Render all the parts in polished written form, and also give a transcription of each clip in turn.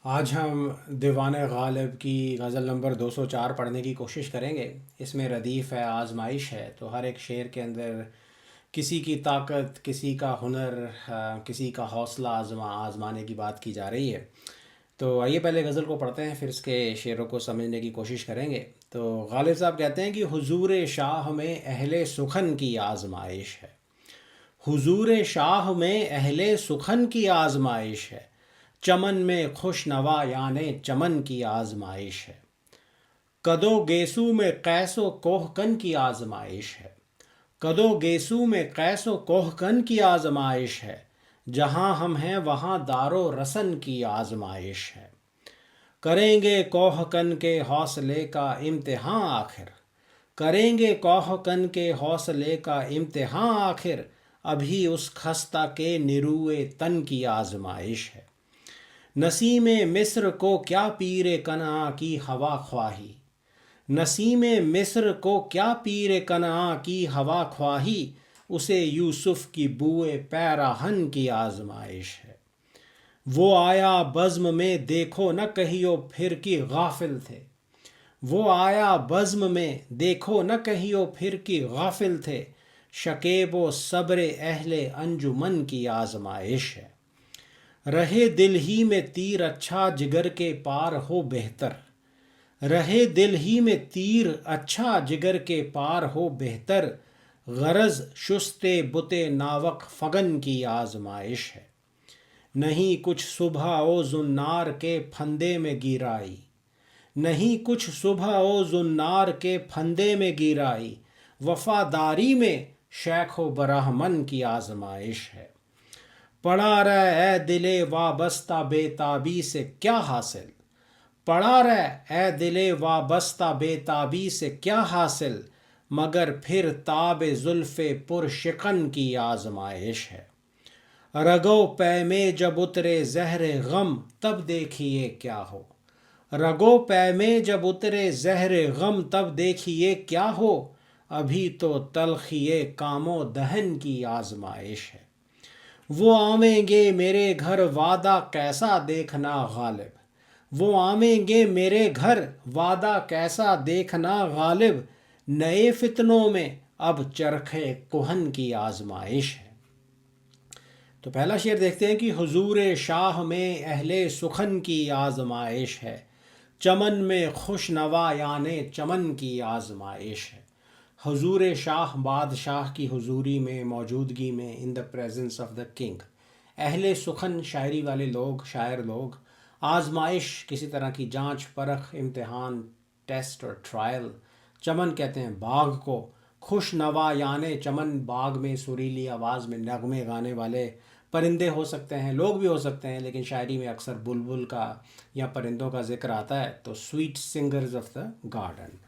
आज हम दीवान गालिब की गज़ल नंबर 204 पढ़ने की कोशिश करेंगे। इसमें रदीफ़ है, आजमाइश है। तो हर एक शेर के अंदर किसी की ताकत, किसी का हुनर, किसी का हौसला आजमाने की बात की जा रही है। तो आइए पहले गज़ल को पढ़ते हैं, फिर इसके शेरों को समझने की कोशिश करेंगे। तो गालिब साहब कहते हैं कि हुजूर शाह में अहले सुखन की आजमाइश है। हुजूर शाह में अहले सुखन की आजमाइश है। चमन में खुश नवा याने चमन की आजमाइश है। कदो गेसू में कैसो कोहकन की आजमाइश है। कदो गेसू में कैसो कोहकन की आजमाइश है। जहाँ हम हैं वहाँ दारो रसन की आजमाइश है। करेंगे कोहकन के हौसले का इम्तिहान आखिर। करेंगे कोहकन के हौसले का इम्तिहान आखिर। अभी उस खस्ता के निरुए तन की आजमाइश है। नसीम मिस्र को क्या पीर कना की हवा ख्वाही। नसीम मिस्र को क्या पीर कना की हवा ख्वाही। उसे यूसुफ की बुए पैराहन की आजमाइश है। वो आया बज़्म में देखो न कहियो फिर की गाफिल थे। वो आया बज़्म में देखो न कहियो फिर की गाफिल थे। शकेबो सब्र अहले अंजुमन की आजमाइश है। रहे दिल ही में तीर अच्छा जिगर के पार हो बेहतर। रहे दिल ही में तीर अच्छा जिगर के पार हो बेहतर। गरज शुस्ते बुते नावक फगन की आजमाइश है। नहीं कुछ सुबह ओ जुन्नार के फंदे में गिराई। नहीं कुछ सुबह ओ जुन्नार के फंदे में गिराई। वफादारी में शेखो बरहमन की आजमाइश है। पड़ा रह ए दिले वाबस्ता बेताबी से क्या हासिल। पड़ा रह ए दिले वाबस्ता बेताबी से क्या हासिल। मगर फिर ताब जुल्फ़े पुरशिकन की आजमाइश है। रगो पै में जब उतरे ज़हर गम तब देखिए क्या हो। रगो पै में जब उतरे ज़हर गम तब देखिए क्या हो। अभी तो तलखिए कामो दहन की आजमाइश है। वो आवेंगे मेरे घर वादा कैसा देखना गालिब। वो आवेंगे मेरे घर वादा कैसा देखना गालिब। नए फितनों में अब चरखे कुहन की आजमाइश है। तो पहला शेर देखते हैं कि हुजूर शाह में अहले सुखन की आजमाइश है। चमन में खुश नवा याने चमन की आजमाइश है। हुजूर शाह बादशाह की हुजूरी में, मौजूदगी में, in the presence of the king. अहले सुखन शायरी वाले लोग, शायर लोग। आजमाइश किसी तरह की जांच परख, इम्तिहान, टेस्ट और ट्रायल। चमन कहते हैं बाग को। खुश नवा यानी चमन, बाग में सुरीली आवाज़ में नगमे गाने वाले परिंदे हो सकते हैं, लोग भी हो सकते हैं, लेकिन शायरी में अक्सर बुलबुल का या परिंदों का जिक्र आता है। तो sweet singers of the garden.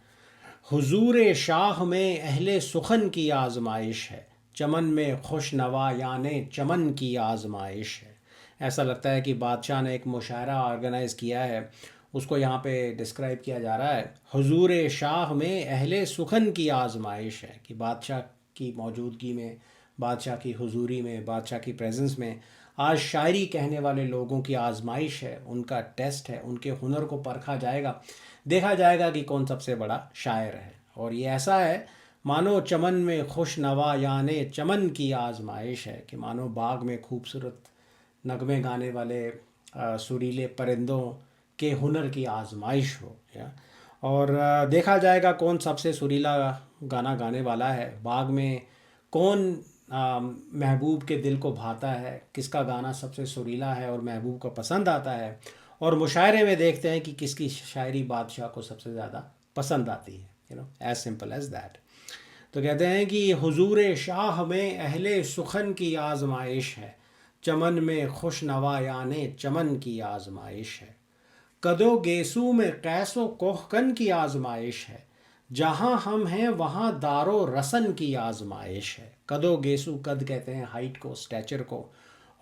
हुजूर शाह में अहले सुखन की आजमाइश है। चमन में खुश नवा यानी चमन की आजमाइश है। ऐसा लगता है कि बादशाह ने एक मुशायरा ऑर्गेनाइज़ किया है, उसको यहाँ पे डिस्क्राइब किया जा रहा है। हुजूर शाह में अहले सुखन की आजमाइश है कि बादशाह की मौजूदगी में, बादशाह की हुजूरी में, बादशाह की प्रेजेंस में आज शायरी कहने वाले लोगों की आजमाइश है, उनका टेस्ट है, उनके हुनर को परखा जाएगा। देखा जाएगा कि कौन सबसे बड़ा शायर है। और ये ऐसा है मानो चमन में खुश नवा यानी चमन की आजमाइश है, कि मानो बाग में खूबसूरत नगमे गाने वाले सुरीले परिंदों के हुनर की आजमाइश हो। या और देखा जाएगा कौन सबसे सुरीला गाना गाने वाला है। बाग में कौन महबूब के दिल को भाता है, किसका गाना सबसे सुरीला है और महबूब को पसंद आता है। और मुशायरे में देखते हैं कि किसकी शायरी बादशाह को सबसे ज़्यादा पसंद आती है। As simple as that. तो कहते हैं कि हुजूर शाह में अहले सुखन की आजमाइश है। चमन में खुश नवा यानी चमन की आजमाइश है। कदो गेसू में कैसो कोहकन की आजमाइश है। जहाँ हम हैं वहाँ दारो रसन की आजमाइश है। कदो गेसू, कद कहते हैं हाइट को, स्टैचर को,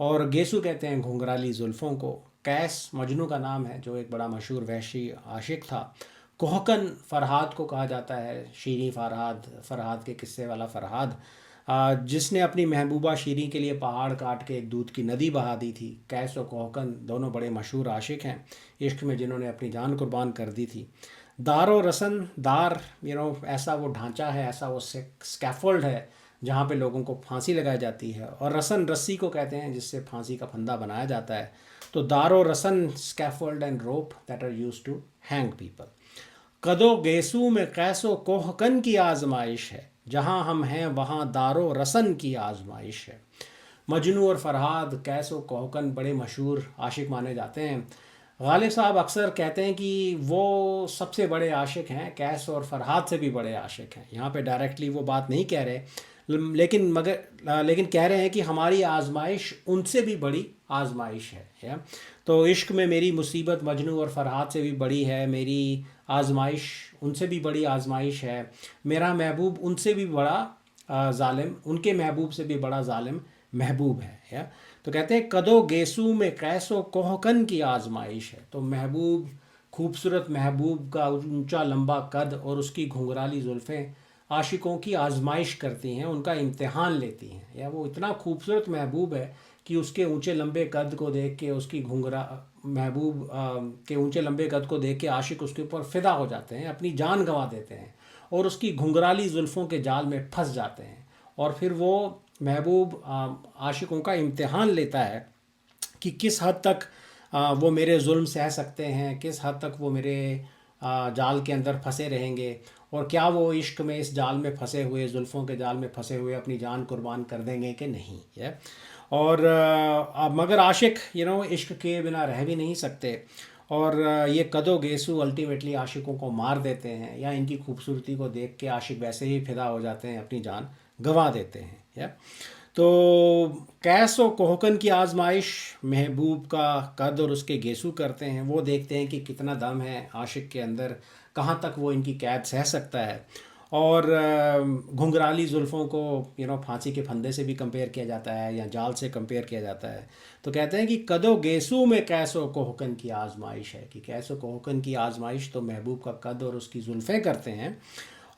और गेसू कहते हैं घुंघराली जुल्फ़ों को। कैस मजनू का नाम है, जो एक बड़ा मशहूर वहशी आशिक था। कोहकन फरहाद को कहा जाता है, शीरी फरहाद, फरहाद के किस्से वाला फरहाद। जिसने अपनी महबूबा शीरीं के लिए पहाड़ काट के एक दूध की नदी बहा दी थी। कैस और कोहकन दोनों बड़े मशहूर आशिक हैं इश्क में, जिन्होंने अपनी जान कुर्बान कर दी थी। दार और रसन, दार ऐसा वो ढांचा है, ऐसा वो स्कैफोल्ड है जहाँ पे लोगों को फांसी लगाई जाती है, और रसन रस्सी को कहते हैं जिससे फांसी का फंदा बनाया जाता है। तो दार और रसन, scaffold and rope that are used to hang people. कदो गेसू में कैसो कोहकन की आजमाइश है, जहाँ हम हैं वहाँ दारो रसन की आजमाइश है। मजनू और फरहाद, कैस और कोहकन बड़े मशहूर आशिक माने जाते हैं। गालिब साहब अक्सर कहते हैं कि वो सबसे बड़े आशिक हैं, कैस और फरहाद से भी बड़े आशिक हैं। यहाँ पे डायरेक्टली वो बात नहीं कह रहे, लेकिन कह रहे हैं कि हमारी आजमाइश उनसे भी बड़ी आजमाइश है, या तो इश्क में मेरी मुसीबत मजनू और फरहाद से भी बड़ी है, मेरी आजमाइश उनसे भी बड़ी आजमाइश है। मेरा महबूब उनसे भी बड़ा जालिम, उनके महबूब से भी बड़ा जालिम महबूब है, या तो कहते हैं कदो गेसू में कैसो कोहकन की आजमाइश है। तो महबूब, खूबसूरत महबूब का ऊंचा लंबा कद और उसकी घुंघराली जुल्फ़ें आशिकों की आजमाइश करती हैं, उनका इम्तिहान लेती हैं। या वो इतना खूबसूरत महबूब है कि उसके ऊंचे लंबे कद को देख के, उसकी महबूब के ऊंचे लंबे कद को देख के आशिक उसके ऊपर फ़िदा हो जाते हैं, अपनी जान गंवा देते हैं और उसकी घुंघराली जुल्फ़ों के जाल में फंस जाते हैं। और फिर वो महबूब आशिकों का इम्तिहान लेता है कि किस हद तक वो मेरे जुल्म सह सकते हैं, किस हद तक वो मेरे जाल के अंदर फंसे रहेंगे, और क्या वो इश्क में इस जाल में फंसे हुए, जुल्फ़ों के जाल में फंसे हुए अपनी जान कुर्बान कर देंगे कि नहीं है। और मगर आशिक इश्क के बिना रह भी नहीं सकते, और ये कदो गेसू अल्टीमेटली आशिकों को मार देते हैं, या इनकी खूबसूरती को देख के आशिक वैसे ही फिदा हो जाते हैं, अपनी जान गंवा देते हैं, या तो कैस और कोहकन की आजमाइश महबूब का कद और उसके गेसू करते हैं। वो देखते हैं कि कितना दम है आशिक के अंदर, कहाँ तक वो इनकी कैद सह सकता है। और घुंघराली जुल्फ़ों को फांसी के फंदे से भी कंपेयर किया जाता है, या जाल से कंपेयर किया जाता है। तो कहते हैं कि कदो गेसू में कैसो कोहकन की आजमाइश है, कि कैसो कोहकन की आजमाइश तो महबूब का कद और उसकी जुल्फ़ें करते हैं,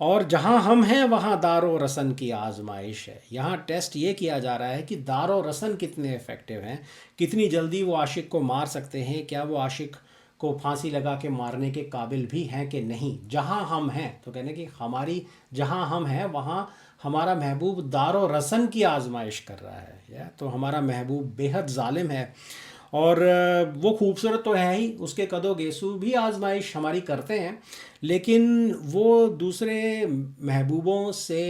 और जहाँ हम हैं वहाँ दारो रसन की आजमाइश है। यहाँ टेस्ट ये किया जा रहा है कि दारो रसन कितने इफ़ेक्टिव हैं, कितनी जल्दी वो आशिक को मार सकते हैं, क्या वो आशिक को फांसी लगा के मारने के काबिल भी हैं कि नहीं। जहाँ हम हैं, तो कहने कि हमारी जहाँ हम हैं वहाँ हमारा महबूब दारो रसन की आजमाइश कर रहा है, या तो हमारा महबूब बेहद जालिम है। और वो खूबसूरत तो है ही, उसके कदो गेसू भी आजमाइश हमारी करते हैं, लेकिन वो दूसरे महबूबों से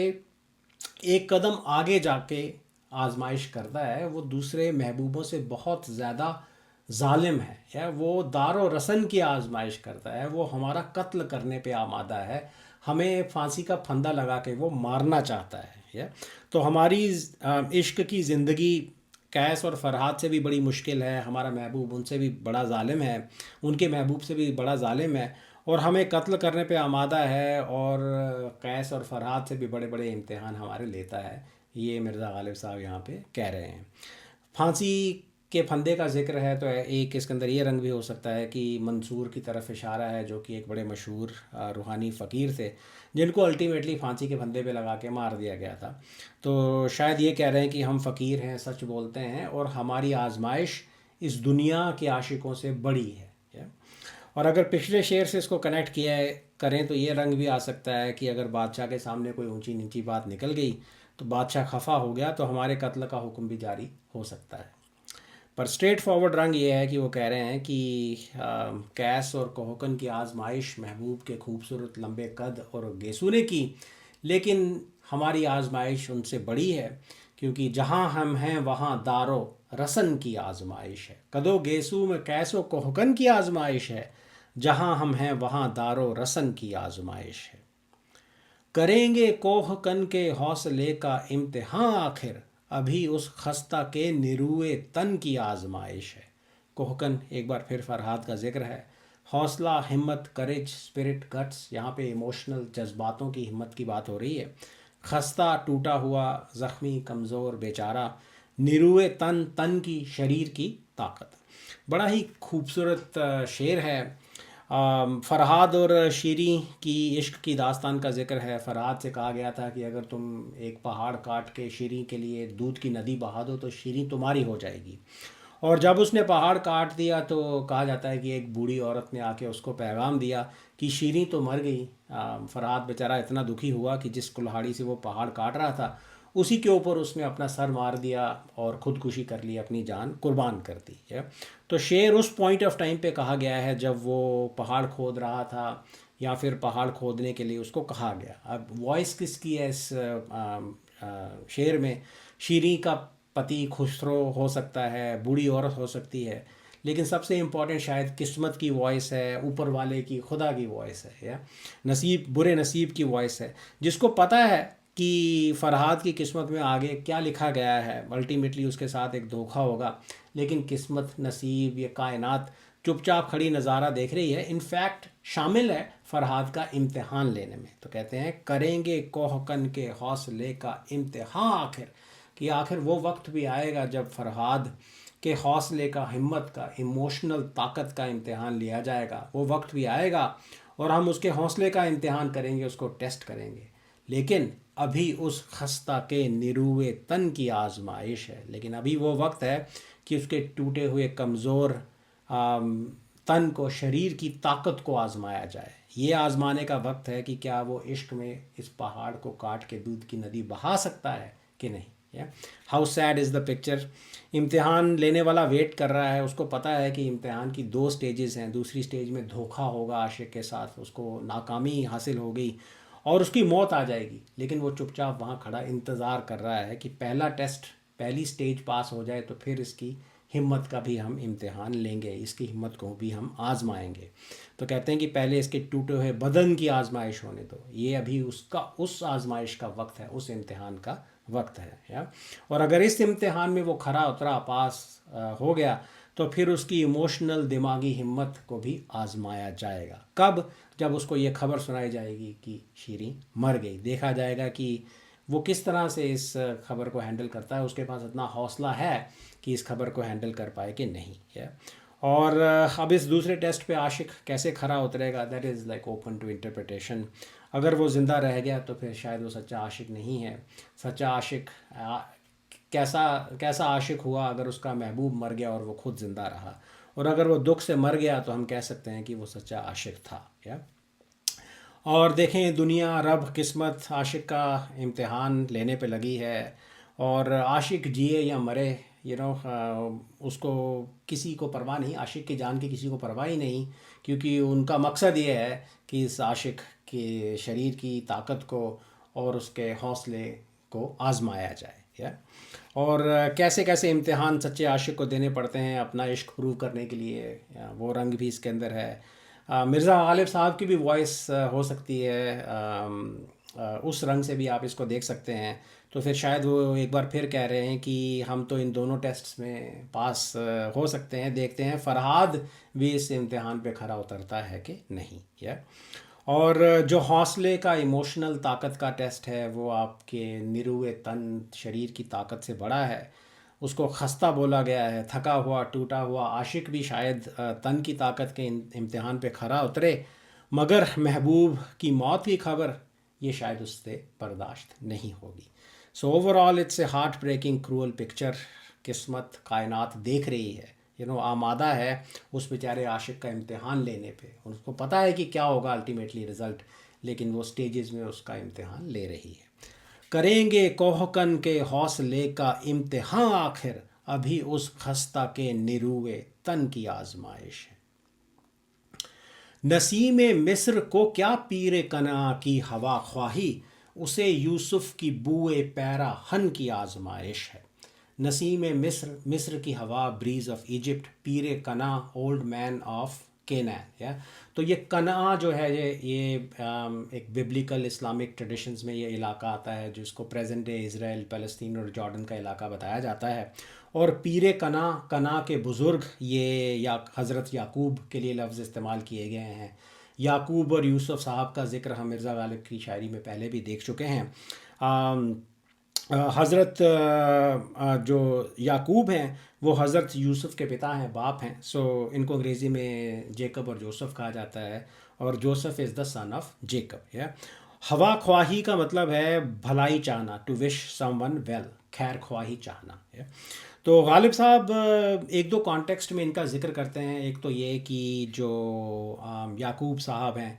एक कदम आगे जाके आजमाइश करता है। वो दूसरे महबूबों से बहुत ज़्यादा जालिम है, या वो दारो रसन की आजमाइश करता है, वो हमारा कत्ल करने पे आमादा है, हमें फांसी का फंदा लगा के वो मारना चाहता है, या तो हमारी इश्क की ज़िंदगी कैस और फरहाद से भी बड़ी मुश्किल है, हमारा महबूब उनसे भी बड़ा जालिम है, उनके महबूब से भी बड़ा जालिम है, और हमें कत्ल करने पे आमादा है, और कैस और फरहाद से भी बड़े बड़े इम्तिहान हमारे लेता है। ये मिर्ज़ा गालिब साहब यहाँ पे कह रहे हैं। फांसी के फंदे का जिक्र है तो एक इसके अंदर ये रंग भी हो सकता है कि मंसूर की तरफ इशारा है, जो कि एक बड़े मशहूर रूहानी फ़कीर थे, जिनको अल्टीमेटली फांसी के फंदे पे लगा के मार दिया गया था। तो शायद ये कह रहे हैं कि हम फ़कीर हैं, सच बोलते हैं, और हमारी आजमाइश इस दुनिया के आशिकों से बड़ी है, या? और अगर पिछले शेर से इसको कनेक्ट किया है करें तो ये रंग भी आ सकता है कि अगर बादशाह के सामने कोई ऊंची नीची बात निकल गई तो बादशाह खफा हो गया तो हमारे कत्ल का हुक्म भी जारी हो सकता है। पर स्ट्रेट फॉरवर्ड रंग ये है कि वो कह रहे हैं कि कैस और कोहकन की आजमाइश महबूब के खूबसूरत लंबे कद और गेसू ने की, लेकिन हमारी आजमाइश उनसे बड़ी है, क्योंकि जहाँ हम हैं वहाँ दारो रसन की आजमाइश है। कदो गेसू में कैसो कोहकन की आजमाइश है, जहाँ हम हैं वहाँ दारो रसन की आजमाइश है। करेंगे कोहकन के हौसले का इम्तिहान आखिर, अभी उस खस्ता के निरुए तन की आजमाइश है। कोहकन, एक बार फिर फरहाद का जिक्र है। हौसला, हिम्मत, करेज, स्पिरिट, गट्स, यहाँ पे इमोशनल जज्बातों की हिम्मत की बात हो रही है। खस्ता, टूटा हुआ, ज़ख्मी, कमज़ोर, बेचारा, निरुए तन, तन की, शरीर की ताकत। बड़ा ही खूबसूरत शेर है। फ़रहाद और शीरी की इश्क की दास्तान का ज़िक्र है। फ़रहाद से कहा गया था कि अगर तुम एक पहाड़ काट के शीरी के लिए दूध की नदी बहा दो तो शीरी तुम्हारी हो जाएगी। और जब उसने पहाड़ काट दिया तो कहा जाता है कि एक बूढ़ी औरत ने आके उसको पैगाम दिया कि शीरी तो मर गई। फ़रहाद बेचारा इतना दुखी हुआ कि जिस कुल्हाड़ी से वो पहाड़ काट रहा था उसी के ऊपर उसने अपना सर मार दिया और ख़ुदकुशी कर ली, अपनी जान कुर्बान कर दी है। तो शेर उस पॉइंट ऑफ टाइम पे कहा गया है जब वो पहाड़ खोद रहा था या फिर पहाड़ खोदने के लिए उसको कहा गया। अब वॉइस किसकी है इस शेर में? शीरी का पति खुसरो हो सकता है, बूढ़ी औरत हो सकती है, लेकिन सबसे इम्पोर्टेंट शायद किस्मत की वॉइस है, ऊपर वाले की, खुदा की वॉइस है, या नसीब, बुरे नसीब की वॉइस है, जिसको पता है कि फ़रहाद की किस्मत में आगे क्या लिखा गया है। अल्टीमेटली उसके साथ एक धोखा होगा, लेकिन किस्मत, नसीब, ये कायनात चुपचाप खड़ी नज़ारा देख रही है। इनफैक्ट शामिल है फ़रहाद का इम्तिहान लेने में। तो कहते हैं करेंगे कोहकन के हौसले का इम्तिहान आखिर, कि आखिर वो वक्त भी आएगा जब फ़रहाद के हौसले का, हिम्मत का, इमोशनल ताकत का इम्तिहान लिया जाएगा। वो वक्त भी आएगा और हम उसके हौसले का इम्तिहान करेंगे, उसको टेस्ट करेंगे। लेकिन अभी उस खस्ता के निरुए तन की आजमाइश है। लेकिन अभी वो वक्त है कि उसके टूटे हुए कमज़ोर तन को, शरीर की ताकत को आजमाया जाए। ये आजमाने का वक्त है कि क्या वो इश्क में इस पहाड़ को काट के दूध की नदी बहा सकता है कि नहीं। या how sad is the picture. इम्तिहान लेने वाला वेट कर रहा है, उसको पता है कि इम्तिहान की दो स्टेजेस हैं। दूसरी स्टेज में धोखा होगा आशिक के साथ, उसको नाकामी हासिल हो गई और उसकी मौत आ जाएगी, लेकिन वो चुपचाप वहाँ खड़ा इंतज़ार कर रहा है कि पहला टेस्ट, पहली स्टेज पास हो जाए तो फिर इसकी हिम्मत का भी हम इम्तिहान लेंगे, इसकी हिम्मत को भी हम आजमाएंगे। तो कहते हैं कि पहले इसके टूटे हुए बदन की आजमाइश होने दो, ये अभी उसका, उस आजमाइश का वक्त है, उस इम्तिहान का वक्त है। या और अगर इस इम्तिहान में वो खरा उतरा, पास हो गया, तो फिर उसकी इमोशनल दिमागी हिम्मत को भी आजमाया जाएगा। कब? जब उसको ये खबर सुनाई जाएगी कि शीरी मर गई। देखा जाएगा कि वो किस तरह से इस खबर को हैंडल करता है, उसके पास इतना हौसला है कि इस खबर को हैंडल कर पाए कि नहीं है। और अब इस दूसरे टेस्ट पे आशिक कैसे खरा उतरेगा, that is like open to interpretation. अगर वो ज़िंदा रह गया तो फिर शायद वो सच्चा आशिक नहीं है। सच्चा आशिक कैसा कैसा आशिक हुआ अगर उसका महबूब मर गया और वो खुद ज़िंदा रहा। और अगर वो दुख से मर गया तो हम कह सकते हैं कि वो सच्चा आशिक था। या और देखें, दुनिया, रब, किस्मत आशिक का इम्तिहान लेने पे लगी है। और आशिक जिए या मरे, उसको किसी को परवाह नहीं, आशिक की जान की किसी को परवाह ही नहीं, क्योंकि उनका मकसद ये है कि इस आशिक के शरीर की ताकत को और उसके हौसले को आजमाया जाए। या और कैसे कैसे इम्तिहान सच्चे आशिक को देने पड़ते हैं अपना इश्क प्रूव करने के लिए, वो रंग भी इसके अंदर है। मिर्ज़ा गालिब साहब की भी वॉइस हो सकती है, उस रंग से भी आप इसको देख सकते हैं। तो फिर शायद वो एक बार फिर कह रहे हैं कि हम तो इन दोनों टेस्ट्स में पास हो सकते हैं। देखते हैं फ़रहाद भी इस इम्तिहान पे खरा उतरता है कि नहीं। या और जो हौसले का, इमोशनल ताकत का टेस्ट है, वो आपके निरुए तन, शरीर की ताकत से बड़ा है। उसको खस्ता बोला गया है, थका हुआ, टूटा हुआ आशिक भी शायद तन की ताकत के इम्तिहान पे खरा उतरे, मगर महबूब की मौत की खबर ये शायद उससे बर्दाश्त नहीं होगी। So overall it's a heart breaking cruel picture. किस्मत, कायनात देख रही है, आमादा है उस बेचारे आशिक का इम्तिहान लेने पे। उसको पता है कि क्या होगा अल्टीमेटली रिज़ल्ट, लेकिन वो स्टेजेस में उसका इम्तिहान ले रही है। करेंगे कोहकन के हौसले का इम्तिहान आखिर, अभी उस खस्ता के निरुए तन की आजमाइश है। नसीम मिस्र को क्या पीरे कना की हवा ख्वाही, उसे यूसुफ की बुए पैरा हन की आजमाइश है। नसीम मिस्र, मिस्र की हवा, ब्रीज ऑफ इजिप्ट, पीरे कना, ओल्ड मैन ऑफ केनैन। या तो ये कना जो है, ये एक बिब्लिकल इस्लामिक ट्रेडिशंस में ये इलाका आता है जिसको प्रेजेंट डे इसराइल, फ़लस्तीन और जॉर्डन का इलाका बताया जाता है। और पीरे कना, कना के बुज़ुर्ग, ये या हज़रत याकूब के लिए लफ्ज़ इस्तेमाल किए गए हैं। याकूब और यूसुफ साहब का ज़िक्र हम मिर्ज़ा गालिब की शायरी में पहले भी देख चुके हैं। हज़रत जो याकूब हैं वो हज़रत यूसुफ़ के पिता हैं, बाप हैं। सो इनको अंग्रेज़ी में जेकब और जोसेफ कहा जाता है, और Joseph is the son of Jacob. या हवा ख्वाही का मतलब है भलाई चाहना, टू विश समवन वेल, खैर ख्वाही चाहना है। तो गालिब साहब एक दो कॉन्टेक्स्ट में इनका जिक्र करते हैं। एक तो ये कि जो याकूब साहब हैं,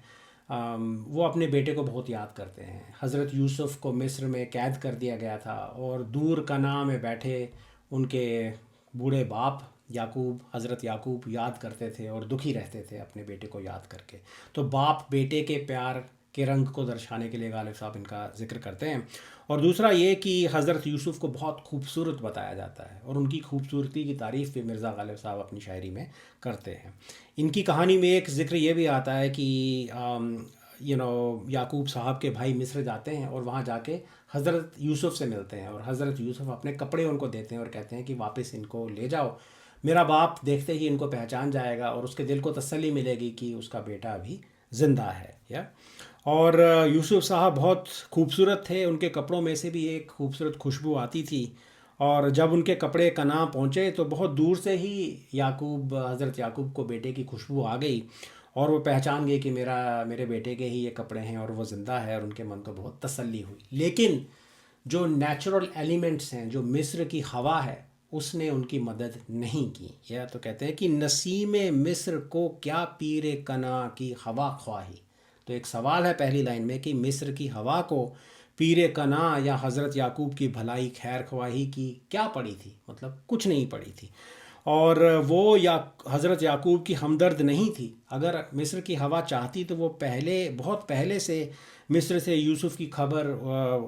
वो अपने बेटे को बहुत याद करते हैं। हज़रत यूसुफ़ को मिस्र में कैद कर दिया गया था, और दूर कनान में बैठे उनके बूढ़े बाप याकूब, हज़रत याकूब याद करते थे और दुखी रहते थे अपने बेटे को याद करके। तो बाप बेटे के प्यार के रंग को दर्शाने के लिए गालिब साहब इनका ज़िक्र करते हैं। और दूसरा ये कि हज़रत यूसुफ़ को बहुत खूबसूरत बताया जाता है, और उनकी खूबसूरती की तारीफ़ भी मिर्ज़ा गालिब साहब अपनी शायरी में करते हैं। इनकी कहानी में एक ज़िक्र ये भी आता है कि याकूब साहब के भाई मिस्र जाते हैं और वहाँ जाके हज़रत यूसुफ़ से मिलते हैं, और हज़रत यूसुफ़ अपने कपड़े उनको देते हैं और कहते हैं कि वापस इनको ले जाओ, मेरा बाप देखते ही इनको पहचान जाएगा और उसके दिल को तसल्ली मिलेगी कि उसका बेटा अभी ज़िंदा है। या और यूसुफ़ साहब बहुत खूबसूरत थे, उनके कपड़ों में से भी एक खूबसूरत खुशबू आती थी। और जब उनके कपड़े कनान पहुँचे तो बहुत दूर से ही हज़रत याकूब को बेटे की खुशबू आ गई, और वो पहचान गए कि मेरे बेटे के ही ये कपड़े हैं और वो ज़िंदा है, और उनके मन को बहुत तसल्ली हुई। लेकिन जो नेचुरल एलिमेंट्स हैं, जो मिस्र की हवा है, उसने उनकी मदद नहीं की। यह तो कहते हैं कि नसीम मिस्र को क्या पीरे कना की हवा ख्वाही। तो एक सवाल है पहली लाइन में कि मिस्र की हवा को पीरे कना या हज़रत याकूब की भलाई खैर ख्वाही की क्या पड़ी थी, मतलब कुछ नहीं पड़ी थी। और वो या हज़रत याकूब की हमदर्द नहीं थी। अगर मिस्र की हवा चाहती तो वो पहले, बहुत पहले से मिस्र से यूसुफ़ की खबर,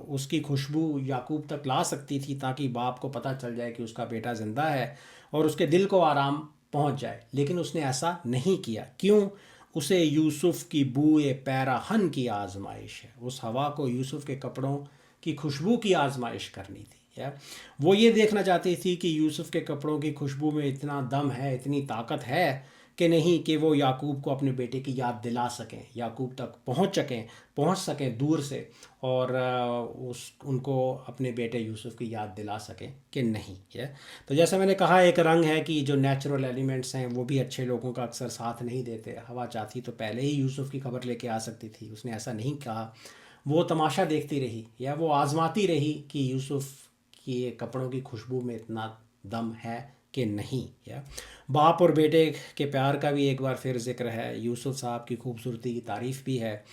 उसकी खुशबू याकूब तक ला सकती थी, ताकि बाप को पता चल जाए कि उसका बेटा ज़िंदा है और उसके दिल को आराम पहुंच जाए। लेकिन उसने ऐसा नहीं किया। क्यों? उसे यूसुफ़ की बूए पैराहन की आजमाइश है। उस हवा को यूसुफ़ के कपड़ों की खुशबू की आजमाइश करनी थी। या वो ये देखना चाहती थी कि यूसुफ़ के कपड़ों की खुशबू में इतना दम है, इतनी ताकत है कि नहीं, कि वो याकूब को अपने बेटे की याद दिला सकें, याकूब तक पहुंच सकें दूर से, और उस उनको अपने बेटे यूसुफ़ की याद दिला सकें कि नहीं है। तो जैसे मैंने कहा, एक रंग है कि जो नेचुरल एलिमेंट्स हैं वो भी अच्छे लोगों का अक्सर साथ नहीं देते। हवा चाहती तो पहले ही यूसुफ़ की खबर लेके आ सकती थी, उसने ऐसा नहीं कहा। वो तमाशा देखती रही, या वो आज़माती रही कि यूसुफ़ कि कपड़ों की खुशबू में इतना दम है कि नहीं। या बाप और बेटे के प्यार का भी एक बार फिर जिक्र है। यूसुफ साहब की खूबसूरती की तारीफ़ भी है।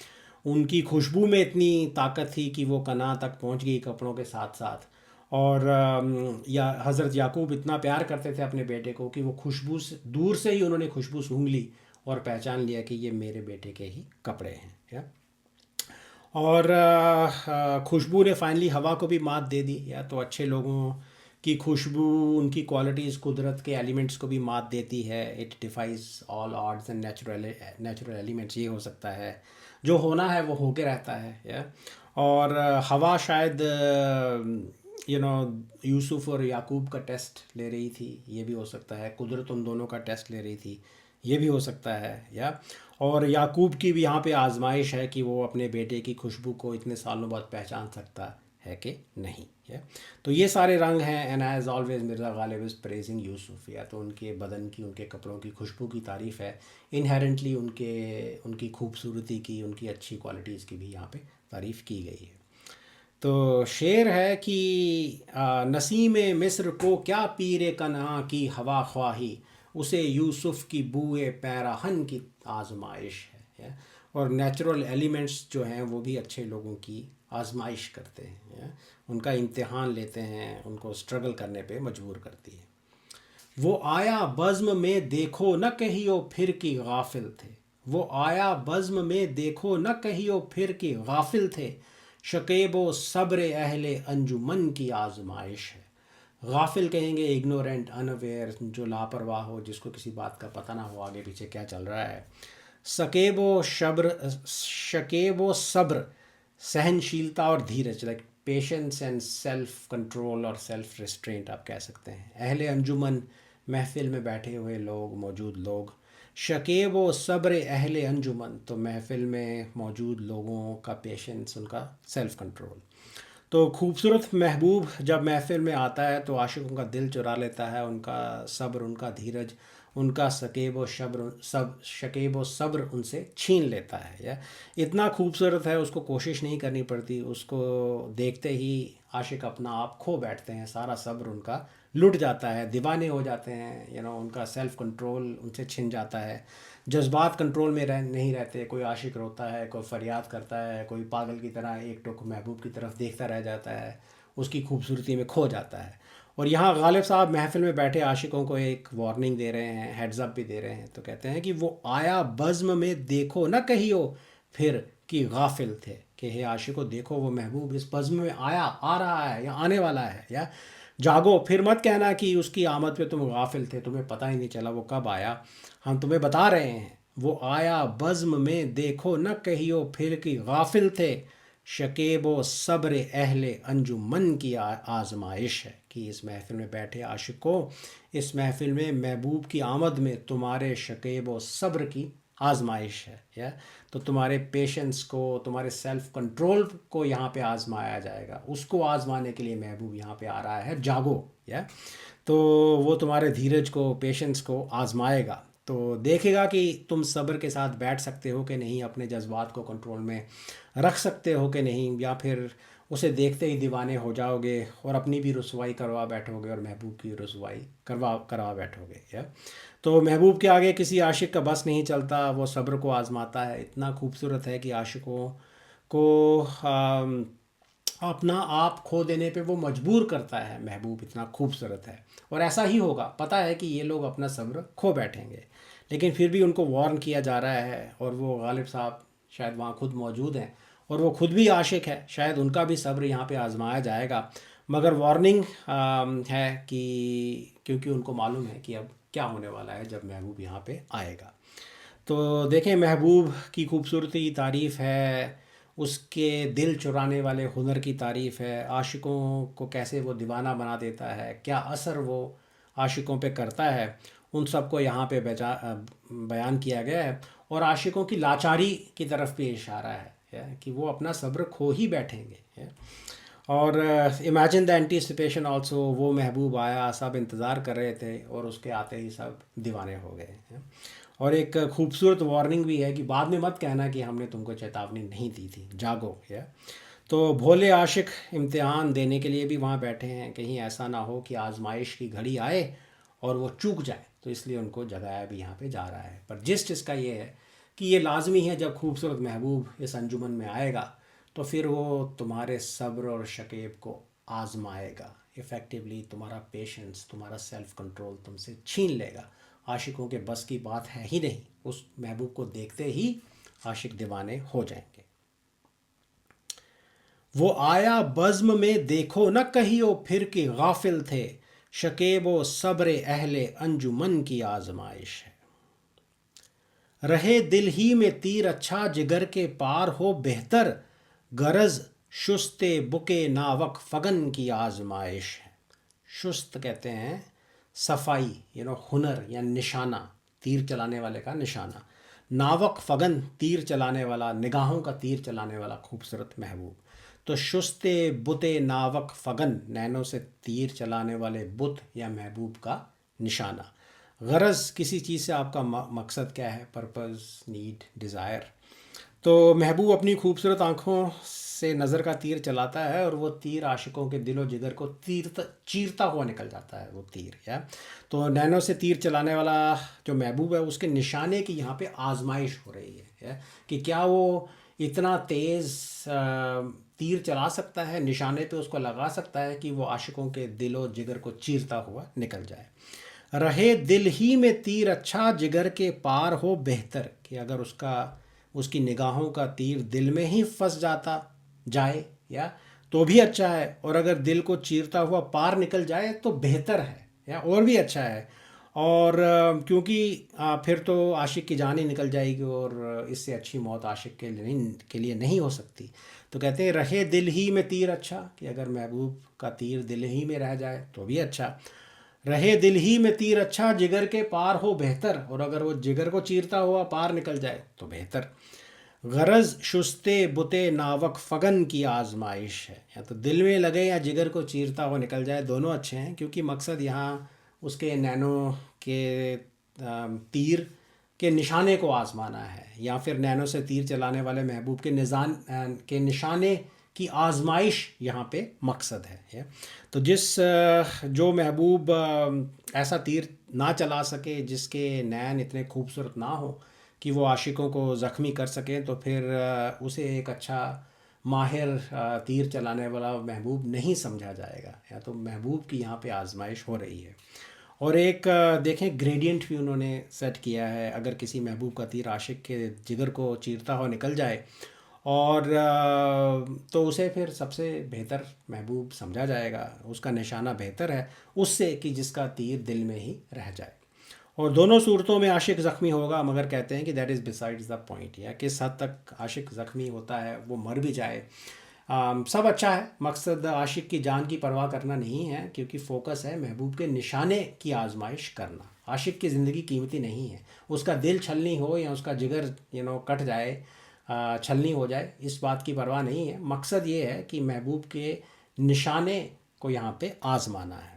उनकी खुशबू में इतनी ताकत थी कि वो कनान तक पहुंच गई कपड़ों के साथ साथ। और या हज़रत याकूब इतना प्यार करते थे अपने बेटे को कि वो खुशबू से, दूर से ही उन्होंने खुशबू सूंघ ली और पहचान लिया कि ये मेरे बेटे के ही कपड़े हैं। या और खुशबू ने फाइनली हवा को भी मात दे दी। या तो अच्छे लोगों की खुशबू, उनकी क्वालिटीज़ कुदरत के एलिमेंट्स को भी मात देती है। It defies all odds and natural elements. ये हो सकता है, जो होना है वो होके रहता है। या और हवा शायद यूसुफ और याकूब का टेस्ट ले रही थी, ये भी हो सकता है। कुदरत उन दोनों का टेस्ट ले रही थी, ये भी हो सकता है। या और याकूब की भी यहाँ पे आजमाइश है कि वो अपने बेटे की खुशबू को इतने सालों बाद पहचान सकता है कि नहीं है। तो ये सारे रंग हैं। And as always Mirza Ghalib is praising Yusuf. या तो उनके बदन की, उनके कपड़ों की खुशबू की तारीफ़ है, इनहेरेंटली उनकी खूबसूरती की, उनकी अच्छी क्वालिटीज़ की भी यहाँ पे तारीफ़ की गई है। तो शेर है कि नसीम मिस्र को क्या पीरे कन्हा की हवा ख्वाही, उसे यूसुफ़ की बूए पैराहन की आजमाइश है। और नेचुरल एलिमेंट्स जो हैं वो भी अच्छे लोगों की आजमाइश करते हैं, या उनका इम्तिहान लेते हैं, उनको स्ट्रगल करने पे मजबूर करती है। वो आया बज़्म में देखो न कहियो फिर कि गाफिल थे। वो आया बज़्म में देखो न कहियो फिर कि गाफिल थे। शकेबो सब्र अहले अंजुमन की आजमाइश है। गाफिल कहेंगे इग्नोरेंट, अनअवेयर, जो लापरवाह हो, जिसको किसी बात का पता ना हो आगे पीछे क्या चल रहा है। शकेबो सब्र, सहनशीलता और धीरज, like patience and self control और सेल्फ रिस्ट्रेंट आप कह सकते हैं। अहले अंजुमन, महफिल में बैठे हुए लोग, मौजूद लोग। शकेब व सब्र अहले अंजुमन, तो महफिल में मौजूद लोगों का पेशेंस, उनका सेल्फ कंट्रोल। तो खूबसूरत महबूब जब महफिल में आता है तो आशिकों का दिल चुरा लेता है, उनका सब्र, उनका धीरज, उनका शकीब व सब्र उनसे छीन लेता है। या इतना खूबसूरत है, उसको कोशिश नहीं करनी पड़ती, उसको देखते ही आशिक अपना आप खो बैठते हैं, सारा सब्र उनका लुट जाता है, दीवाने हो जाते हैं। उनका सेल्फ कंट्रोल उनसे छिन जाता है, जज्बात कंट्रोल में नहीं रहते। कोई आशिक रोता है, कोई फरियाद करता है, कोई पागल की तरह एक टुक महबूब की तरफ देखता रह जाता है, उसकी खूबसूरती में खो जाता है। और यहाँ गालिब साहब महफिल में बैठे आशिकों को एक वार्निंग दे रहे हैं, हेड्स अप भी दे रहे हैं। तो कहते हैं कि वो आया बज़्म में देखो न कहियो फिर कि गाफिल थे, कि हे आशिको देखो वो महबूब इस बज़्म में आया, आ रहा है या आने वाला है, या जागो, फिर मत कहना कि उसकी आमद पे तुम गाफिल थे, तुम्हें पता ही नहीं चला वो कब आया। हम तुम्हें बता रहे हैं वो आया बज़्म में देखो न कहियो फिर कि गाफिल थे, शकेबो सब्र अहले अंजुमन की आजमाइश है। कि इस महफिल में बैठे आशिकों, इस महफिल में महबूब की आमद में तुम्हारे शकेब व सब्र की आजमाइश है। या तो तुम्हारे पेशेंस को, तुम्हारे सेल्फ कंट्रोल को यहाँ पे आजमाया जाएगा, उसको आजमाने के लिए महबूब यहाँ पे आ रहा है, जागो। या तो वो तुम्हारे धीरज को, पेशेंस को आजमाएगा, तो देखेगा कि तुम सब्र के साथ बैठ सकते हो कि नहीं, अपने जज्बात को कंट्रोल में रख सकते हो कि नहीं, या फिर उसे देखते ही दीवाने हो जाओगे और अपनी भी रुसवाई करवा बैठोगे और महबूब की रुसवाई करवा बैठोगे। या तो महबूब के आगे किसी आशिक का बस नहीं चलता, वो सब्र को आजमाता है। इतना खूबसूरत है कि आशिकों को अपना आप खो देने पे वो मजबूर करता है। महबूब इतना खूबसूरत है, और ऐसा ही होगा, पता है कि ये लोग अपना सब्र खो बैठेंगे, लेकिन फिर भी उनको वार्न किया जा रहा है। और वो गालिब साहब शायद वहाँ खुद मौजूद हैं, और वो खुद भी आशिक है, शायद उनका भी सब्र यहाँ पे आजमाया जाएगा। मगर वार्निंग है कि क्योंकि उनको मालूम है कि अब क्या होने वाला है जब महबूब यहाँ पे आएगा। तो देखें, महबूब की खूबसूरती तारीफ़ है, उसके दिल चुराने वाले हुनर की तारीफ़ है, आशिकों को कैसे वो दीवाना बना देता है, क्या असर वो आशिकों पे करता है, उन सब को यहाँ पे बयान किया गया है। और आशिकों की लाचारी की तरफ भी इशारा है कि वो अपना सब्र खो ही बैठेंगे। है? और इमेजिन द एंटीसिपेशन ऑल्सो, वो महबूब आया, सब इंतज़ार कर रहे थे और उसके आते ही सब दीवाने हो गए हैं। और एक खूबसूरत वार्निंग भी है कि बाद में मत कहना कि हमने तुमको चेतावनी नहीं दी थी, जागो। या तो भोले आशिक इम्तिहान देने के लिए भी वहाँ बैठे हैं, कहीं ऐसा ना हो कि आजमाइश की घड़ी आए और वो चूक जाए, तो इसलिए उनको जगाया भी यहाँ पे जा रहा है। पर जिस्ट इसका ये है कि ये लाजमी है, जब खूबसूरत महबूब इस अंजुमन में आएगा तो फिर वो तुम्हारे सब्र और शकीब को आजमाएगा, इफ़ेक्टिवली तुम्हारा पेशेंस, तुम्हारा सेल्फ कंट्रोल तुमसे छीन लेगा। आशिकों के बस की बात है ही नहीं, उस महबूब को देखते ही आशिक दीवाने हो जाएंगे। वो आया बज़्म में देखो न कहियो फिर कि गाफिल थे, शकेबो सब्र अहले अंजुमन की आजमाइश है। रहे दिल ही में तीर अच्छा, जिगर के पार हो बेहतर, गरज शुस्ते बुके नावक फगन की आजमाइश है। शुस्त कहते हैं सफाई, हुनर या निशाना, तीर चलाने वाले का निशाना। नावक फगन, तीर चलाने वाला, निगाहों का तीर चलाने वाला खूबसूरत महबूब। तो शुस्ते बुते नावक फगन, नैनों से तीर चलाने वाले बुत या महबूब का निशाना। गरज, किसी चीज़ से आपका मकसद क्या है, पर्पस, नीड, डिज़ायर। तो महबूब अपनी खूबसूरत आँखों से नज़र का तीर चलाता है, और वो तीर आशिकों के दिलो जिगर को चीरता हुआ निकल जाता है वो तीर। या तो नैनों से तीर चलाने वाला जो महबूब है, उसके निशाने की यहाँ पे आजमाइश हो रही है कि क्या वो इतना तेज़ तीर चला सकता है, निशाने पे उसको लगा सकता है कि वो आशिकों के दिलो जिगर को चीरता हुआ निकल जाए। रहे दिल ही में तीर अच्छा, जिगर के पार हो बेहतर, कि अगर उसकी निगाहों का तीर दिल में ही फंस जाए या तो भी अच्छा है, और अगर दिल को चीरता हुआ पार निकल जाए तो बेहतर है, या और भी अच्छा है। और क्योंकि फिर तो आशिक की जान ही निकल जाएगी, और इससे अच्छी मौत आशिक के लिए नहीं हो सकती। तो कहते हैं रहे दिल ही में तीर अच्छा, कि अगर महबूब का तीर दिल ही में रह जाए तो भी अच्छा। रहे दिल ही में तीर अच्छा, जिगर के पार हो बेहतर, और अगर वो जिगर को चीरता हुआ पार निकल जाए तो बेहतर। गरज शुस्ते बुते नावक फगन की आजमाइश है। या तो दिल में लगे या जिगर को चीरता हुआ निकल जाए, दोनों अच्छे हैं, क्योंकि मकसद यहाँ उसके नैनो के तीर के निशाने को आजमाना है, या फिर नैनो से तीर चलाने वाले महबूब के के निशाने की आजमाइश यहाँ पे मकसद है। तो जो महबूब ऐसा तीर ना चला सके, जिसके नैन इतने खूबसूरत ना हो कि वो आशिकों को ज़ख्मी कर सकें, तो फिर उसे एक अच्छा माहिर तीर चलाने वाला महबूब नहीं समझा जाएगा। या तो महबूब की यहाँ पे आजमाइश हो रही है। और एक देखें ग्रेडियंट भी उन्होंने सेट किया है। अगर किसी महबूब का तीर आशिक के जिगर को चीरता हुआ निकल जाए और तो उसे फिर सबसे बेहतर महबूब समझा जाएगा, उसका निशाना बेहतर है उससे कि जिसका तीर दिल में ही रह जाए। और दोनों सूरतों में आशिक ज़ख्मी होगा, मगर कहते हैं कि that is besides the point. या किस हद तक आशिक ज़ख्मी होता है, वो मर भी जाए, सब अच्छा है। मकसद आशिक की जान की परवाह करना नहीं है, क्योंकि फोकस है महबूब के निशाने की आजमाइश करना। आशिक की ज़िंदगी कीमती नहीं है, उसका दिल छलनी हो या उसका जिगर कट जाए, छलनी हो जाए, इस बात की परवाह नहीं है। मकसद ये है कि महबूब के निशाने को यहाँ पे आजमाना है।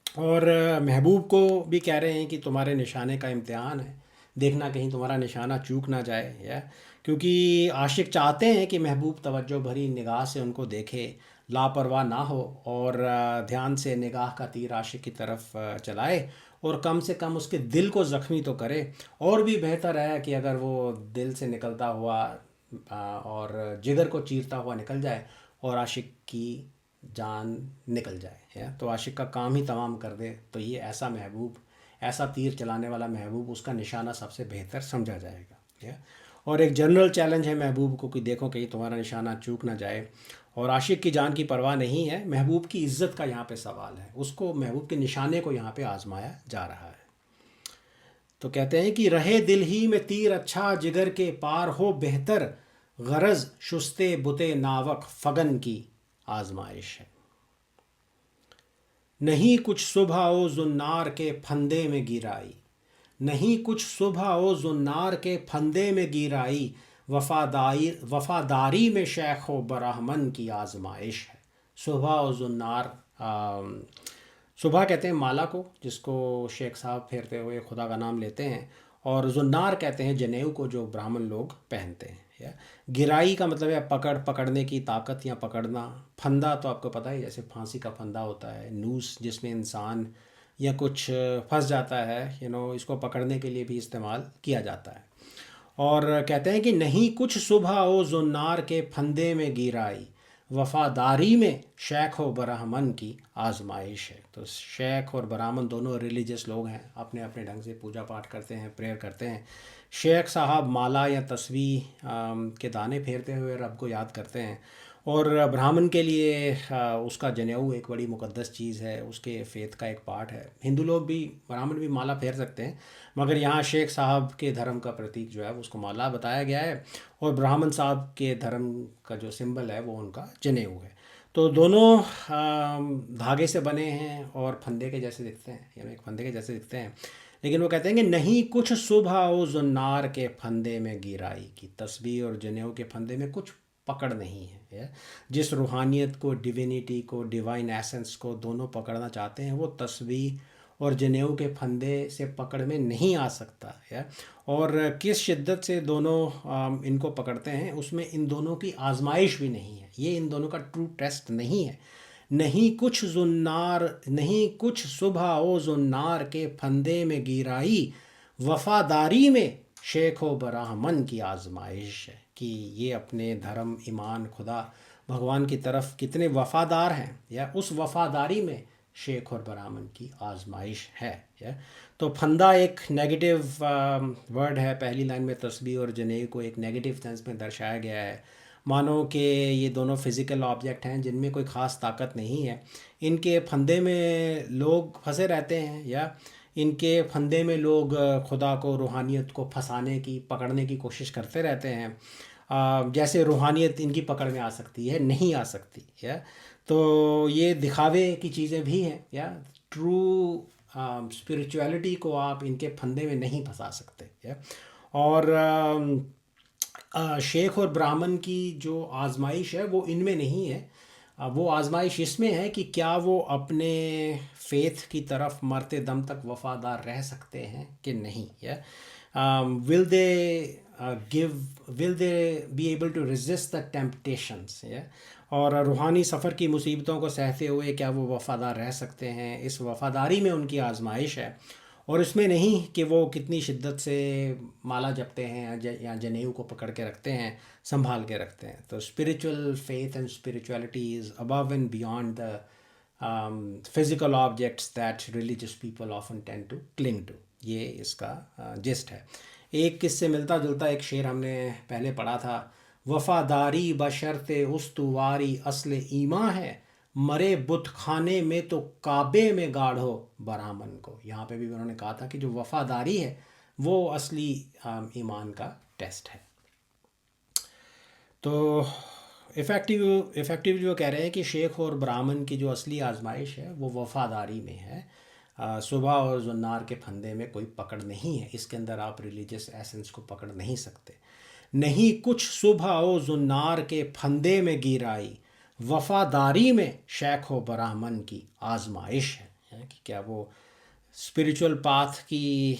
और महबूब को भी कह रहे हैं कि तुम्हारे निशाने का इम्तिहान है, देखना कहीं तुम्हारा निशाना चूक ना जाए। या क्योंकि आशिक चाहते हैं कि महबूब तवज्जो भरी निगाह से उनको देखे, लापरवाह ना हो, और ध्यान से निगाह का तीर आशिक की तरफ चलाए, और कम से कम उसके दिल को ज़ख्मी तो करे। और भी बेहतर है कि अगर वो दिल से निकलता हुआ और जिगर को चीरता हुआ निकल जाए और आशिक की जान निकल जाए, है तो आशिक का काम ही तमाम कर दे, तो ये ऐसा महबूब, ऐसा तीर चलाने वाला महबूब, उसका निशाना सबसे बेहतर समझा जाएगा। है और एक जनरल चैलेंज है महबूब को कि देखो कहीं तुम्हारा निशाना चूक ना जाए। और आशिक की जान की परवाह नहीं है, महबूब की इज़्ज़त का यहाँ पे सवाल है, उसको महबूब के निशाने को यहाँ पे आजमाया जा रहा है। तो कहते हैं कि रहे दिल ही में तीर अच्छा, जिगर के पार हो बेहतर, गरज शुस्ते बुते नावक फगन की आजमाइश है। नहीं कुछ सुबह ओ जुन्नार के फंदे में गिराई, नहीं कुछ सुबह ओ जुन्नार के फंदे में गिराई, वफादारी में शेख व बरहमन की आजमाइश है। सुबह ओ जुन्नार, सुबह कहते हैं माला को, जिसको शेख साहब फेरते हुए खुदा का नाम लेते हैं, और जुन्नार कहते हैं जनेऊ को, जो ब्राह्मण लोग पहनते हैं। या गिराई का मतलब है पकड़ने की ताकत या पकड़ना। फंदा तो आपको पता है, जैसे फांसी का फंदा होता है, नूस जिसमें इंसान या कुछ फंस जाता है, इसको पकड़ने के लिए भी इस्तेमाल किया जाता है। और कहते हैं कि नहीं कुछ सुबह ओ जुन्नार के फंदे में गिराई, वफादारी में शेख व ब्राह्मण की आजमाइश है। तो शेख और ब्राह्मण दोनों रिलीजियस लोग हैं, अपने अपने ढंग से पूजा पाठ करते हैं, प्रेयर करते हैं। शेख साहब माला या तस्बीह के दाने फेरते हुए रब को याद करते हैं, और ब्राह्मण के लिए उसका जनेऊ एक बड़ी मुक़द्दस चीज़ है, उसके फेथ का एक पार्ट है। हिंदू लोग भी, ब्राह्मण भी माला फेर सकते हैं, मगर यहाँ शेख साहब के धर्म का प्रतीक जो है उसको माला बताया गया है, और ब्राह्मण साहब के धर्म का जो सिंबल है वो उनका जनेऊ है। तो दोनों धागे से बने हैं और फंदे के जैसे दिखते हैं, एक फंदे के जैसे दिखते हैं। लेकिन वो कहते हैं कि नहीं कुछ सुबह ओ जुन्नार के फंदे में गिराई, की तस्बीह और जनेऊ के फंदे में कुछ पकड़ नहीं है। जिस रूहानियत को, डिविनिटी को, डिवाइन एसेंस को दोनों पकड़ना चाहते हैं, वो तस्बीह और जनेऊ के फंदे से पकड़ में नहीं आ सकता है। और किस शिद्दत से दोनों इनको पकड़ते हैं, उसमें इन दोनों की आजमाइश भी नहीं है, ये इन दोनों का ट्रू टेस्ट नहीं है। नहीं कुछ जुन्नार, नहीं कुछ सुबह ओ जुन्नार के फंदे में गिराई, वफादारी में शेख व ब्राह्मण की आजमाइश है, कि ये अपने धर्म, ईमान, खुदा, भगवान की तरफ कितने वफादार हैं, या उस वफादारी में शेख और ब्राह्मण की आजमाइश है। या तो फंदा एक नेगेटिव वर्ड है, पहली लाइन में तस्बीह और जनेऊ को एक नेगेटिव सेंस में दर्शाया गया है, मानो कि ये दोनों फिज़िकल ऑब्जेक्ट हैं जिनमें कोई ख़ास ताकत नहीं है, इनके फंदे में लोग फंसे रहते हैं, या इनके फंदे में लोग खुदा को, रूहानियत को फंसाने की, पकड़ने की कोशिश करते रहते हैं। जैसे रूहानियत इनकी पकड़ में आ सकती है, नहीं आ सकती है। तो ये दिखावे की चीज़ें भी हैं, या ट्रू स्पिरिचुअलिटी को आप इनके फंदे में नहीं फंसा सकते। या और शेख और ब्राह्मण की जो आजमाइश है वो इनमें नहीं है। वो आजमाइश इसमें है कि क्या वो अपने फेथ की तरफ मरते दम तक वफादार रह सकते हैं कि नहीं, या will they give will they be able to resist the temptations, या और रूहानी सफ़र की मुसीबतों को सहते हुए क्या वो वफादार रह सकते हैं। इस वफादारी में उनकी आजमाइश है, और इसमें नहीं कि वो कितनी शिद्दत से माला जपते हैं या जनेऊ को पकड़ के रखते हैं, संभाल के रखते हैं। तो spiritual faith and spirituality is above and beyond the physical objects that religious people often tend to cling to. ये इसका जिस्ट है। एक किससे मिलता जुलता एक शेर हमने पहले पढ़ा था, वफादारी बशर्ते उस्तुवारी असले ईमा है, मरे बुत खाने में तो काबे में गाढ़ो बरामन को। यहाँ पे भी उन्होंने कहा था कि जो वफादारी है वो असली ईमान का टेस्ट है। तो इफ़ेक्टिव जो कह रहे हैं कि शेख और ब्राह्मण की जो असली आजमाइश है वो वफादारी में है। सुबह और जुन्नार के फंदे में कोई पकड़ नहीं है, इसके अंदर आप रिलीजियस एसेंस को पकड़ नहीं सकते। नहीं कुछ सुबह ओ जुन्नार के फंदे में गिराई, वफादारी में शेख व ब्राह्मण की आजमाइश है कि क्या वो स्पिरिचुअल पाथ की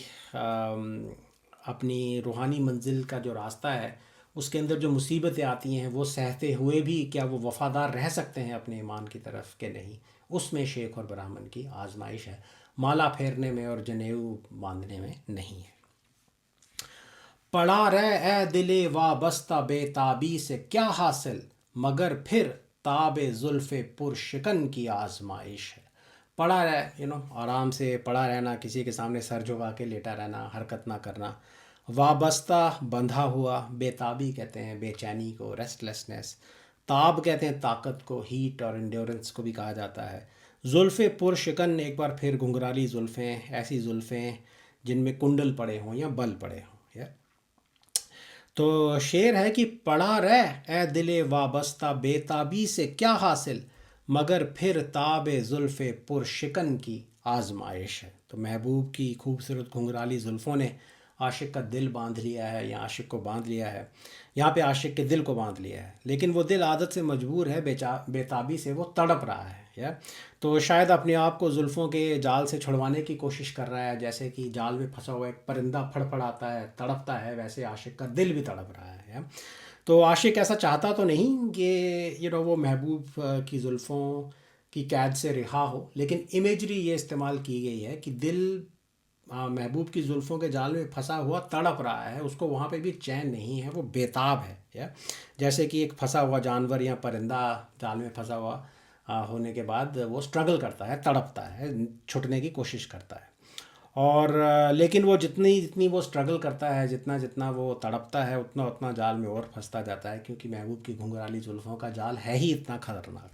अपनी रूहानी मंजिल का जो रास्ता है उसके अंदर जो मुसीबतें आती हैं वो सहते हुए भी क्या वो वफ़ादार रह सकते हैं अपने ईमान की तरफ के नहीं। उसमें शेख और ब्राह्मण की आजमाइश है, माला फेरने में और जनेऊ बांधने में नहीं है। पड़ा रह ए दिले वाबस्ता बेताबी से क्या हासिल, मगर फिर ताबे जुल्फ़े पुरशिकन की आजमाइश है। पड़ा रह आराम से पड़ा रहना, किसी के सामने सर झुका के लेटा रहना, हरकत ना करना। वाबस्ता बंधा हुआ, बेताबी कहते हैं बेचैनी को, रेस्टलेसनेस। ताब कहते हैं ताकत को, हीट और इंड्योरेंस को भी कहा जाता है। जुल्फ़े पुरशिकन, एक बार फिर घुंघराली जुल्फ़ें, ऐसी जुल्फ़ें जिनमें कुंडल पड़े हों या बल पड़े हों। या तो शेर है कि पड़ा रह ए दिले वाबस्ता बेताबी से क्या हासिल, मगर फिर ताबे जुल्फ़े पुरशिकन की आजमाइश है। तो महबूब की खूबसूरत घुंघराली जुल्फ़ों ने आशिक का दिल बांध लिया है या आशिक को बांध लिया है। यहाँ पे आशिक के दिल को बांध लिया है, लेकिन वो दिल आदत से मजबूर है, बेताबी से वो तड़प रहा है। या तो शायद अपने आप को जुल्फ़ों के जाल से छुड़वाने की कोशिश कर रहा है, जैसे कि जाल में फंसा हुआ एक परिंदा फड़फड़ाता है, तड़पता है, वैसे आशिक का दिल भी तड़प रहा है। या तो आशिक ऐसा चाहता तो नहीं कि वो महबूब की जुल्फ़ों की कैद से रिहा हो, लेकिन इमेजरी ये इस्तेमाल की गई है कि दिल महबूब की जुल्फ़ों के जाल में फंसा हुआ तड़प रहा है, उसको वहाँ पे भी चैन नहीं है, वो बेताब है। या जैसे कि एक फंसा हुआ जानवर या परिंदा जाल में फंसा हुआ होने के बाद वो स्ट्रगल करता है, तड़पता है, छुटने की कोशिश करता है। और लेकिन वो जितनी जितनी वो स्ट्रगल करता है, जितना जितना वो तड़पता है, उतना उतना जाल में और फंसता जाता है, क्योंकि महबूब की घुंघराली जुल्फ़ों का जाल है ही इतना ख़तरनाक।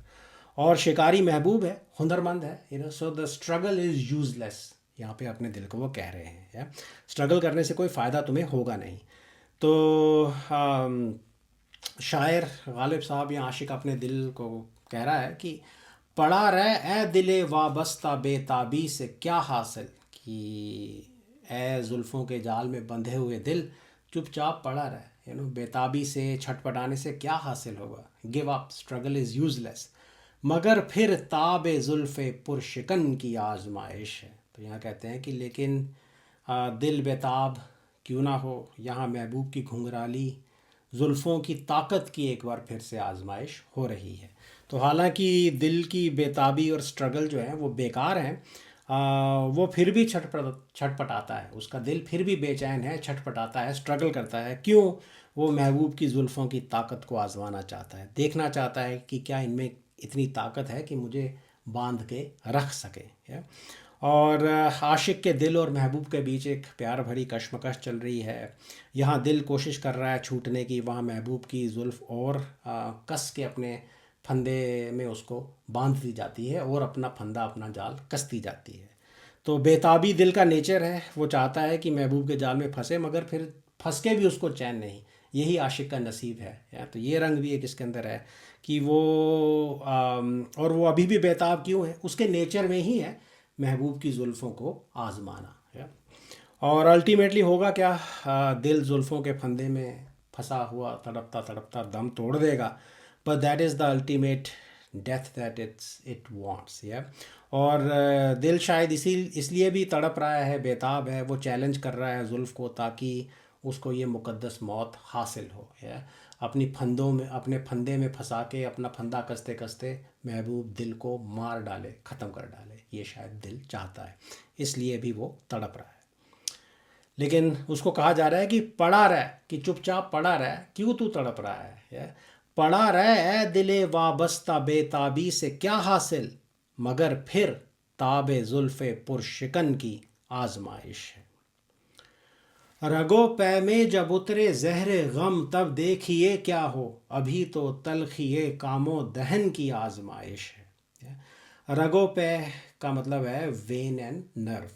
और शिकारी महबूब है, हुनरमंद है, so the struggle is useless. यहाँ पे अपने दिल को वो कह रहे हैं, या स्ट्रगल करने से कोई फ़ायदा तुम्हें होगा नहीं। तो शायर गालिब साहब या आशिक अपने दिल को कह रहा है कि पड़ा रह ए दिले वाबस्ता बेताबी से क्या हासिल, कि ए जुल्फ़ों के जाल में बंधे हुए दिल चुपचाप पड़ा रहे, बेताबी से छटपटाने से क्या हासिल होगा। Give up, struggle is useless, मगर फिर ताबे जुल्फ़े पुरशिकन की आजमाइश है। तो यहाँ कहते हैं कि लेकिन दिल बेताब क्यों ना हो, यहाँ महबूब की घुंघराली जुल्फ़ों की ताकत की एक बार फिर से आजमाइश हो रही है। तो हालांकि दिल की बेताबी और स्ट्रगल जो है वो बेकार हैं, वो फिर भी छटपटाता है, उसका दिल फिर भी बेचैन है, छटपटाता है, स्ट्रगल करता है। क्यों? वो महबूब की जुल्फ़ों की ताकत को आजमाना चाहता है, देखना चाहता है कि क्या इनमें इतनी ताकत है कि मुझे बांध के रख सके। या और आशिक के दिल और महबूब के बीच एक प्यार भरी कशमकश चल रही है। यहाँ दिल कोशिश कर रहा है छूटने की, वहाँ महबूब की जुल्फ़ और कस के अपने फंदे में उसको बांध दी जाती है और अपना फंदा, अपना जाल कसती जाती है। तो बेताबी दिल का नेचर है, वो चाहता है कि महबूब के जाल में फंसे, मगर फिर फंस के भी उसको चैन नहीं। यही आशिक का नसीब है। या तो ये रंग भी एक इसके अंदर है कि वो और वो अभी भी बेताब क्यों है, उसके नेचर में ही है महबूब की जुल्फ़ों को आजमाना। या और अल्टीमेटली होगा क्या, दिल जुल्फ़ों के फंदे में फंसा हुआ तड़पता तड़पता दम तोड़ देगा, but that is the ultimate death that it wants. या और दिल शायद इसलिए भी तड़प रहा है, बेताब है, वो चैलेंज कर रहा है जुल्फ़ को ताकि उसको ये मुक़द्दस मौत हासिल हो। या अपने फंदे में फंसा के अपना फंदा कसते कसते महबूब दिल को मार डाले, ख़त्म कर डाले, ये शायद दिल चाहता है, इसलिए भी वो तड़प रहा है। लेकिन उसको कहा जा रहा है कि पड़ा रह, कि चुपचाप पड़ा रह, क्यों तू तड़प रहा है? पड़ा रह दिले वाबस्ता बेताबी से क्या हासिल, मगर फिर ताबे जुल्फ़े पुरशिकन की आजमाइश है। रगो पै में जब उतरे ज़हरे गम तब देखिए क्या हो, अभी तो तलखिए कामो दहन की आजमाइश है। रगो पै का मतलब है वेन एंड नर्व।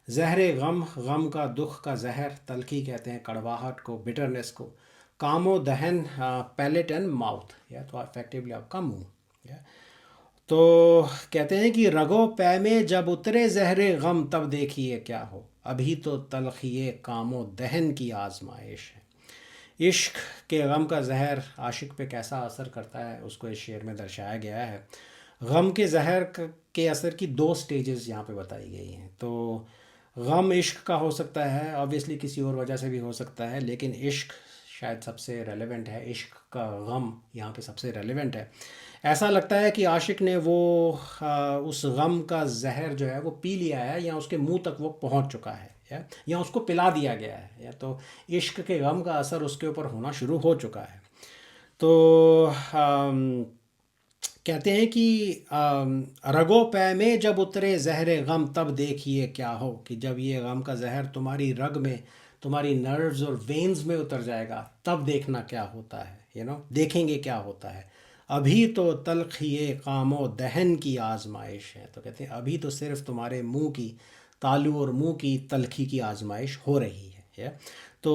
ज़हरे गम, गम का, दुख का जहर, तलखी कहते हैं कड़वाहट को, बिटरनेस को। कामो दहन, पैलेट एंड माउथ, या तो इफेक्टिवली आपका मुंह। तो कहते हैं कि रगो पै में जब उतरे ज़हरे गम तब देखिए क्या हो, अभी तो तलखिए कामो दहन की आजमाइश है। इश्क के गम का जहर आशिक पे कैसा असर करता है उसको इस शेर में दर्शाया गया है। गम के जहर के असर की दो स्टेजेस यहाँ पे बताई गई हैं। तो गम इश्क का हो सकता है, ऑब्वियसली किसी और वजह से भी हो सकता है, लेकिन इश्क शायद सबसे रेलेवेंट है, इश्क का गम यहाँ पे सबसे रेलेवेंट है। ऐसा लगता है कि आशिक ने वो उस गम का जहर जो है वो पी लिया है, या उसके मुंह तक वो पहुंच चुका है, या उसको पिला दिया गया है, या तो इश्क के गम का असर उसके ऊपर होना शुरू हो चुका है। तो कहते हैं कि रगो पै में जब उतरे ज़हरे गम तब देखिए क्या हो, कि जब ये गम का जहर तुम्हारी रग में, तुम्हारी नर्व्स और वेन्स में उतर जाएगा, तब देखना क्या होता है, देखेंगे क्या होता है। अभी तो तलखिए कामो दहन की आजमाइश है। तो कहते हैं अभी तो सिर्फ तुम्हारे मुंह की तालू और मुंह की तलखी की आजमाइश हो रही है। तो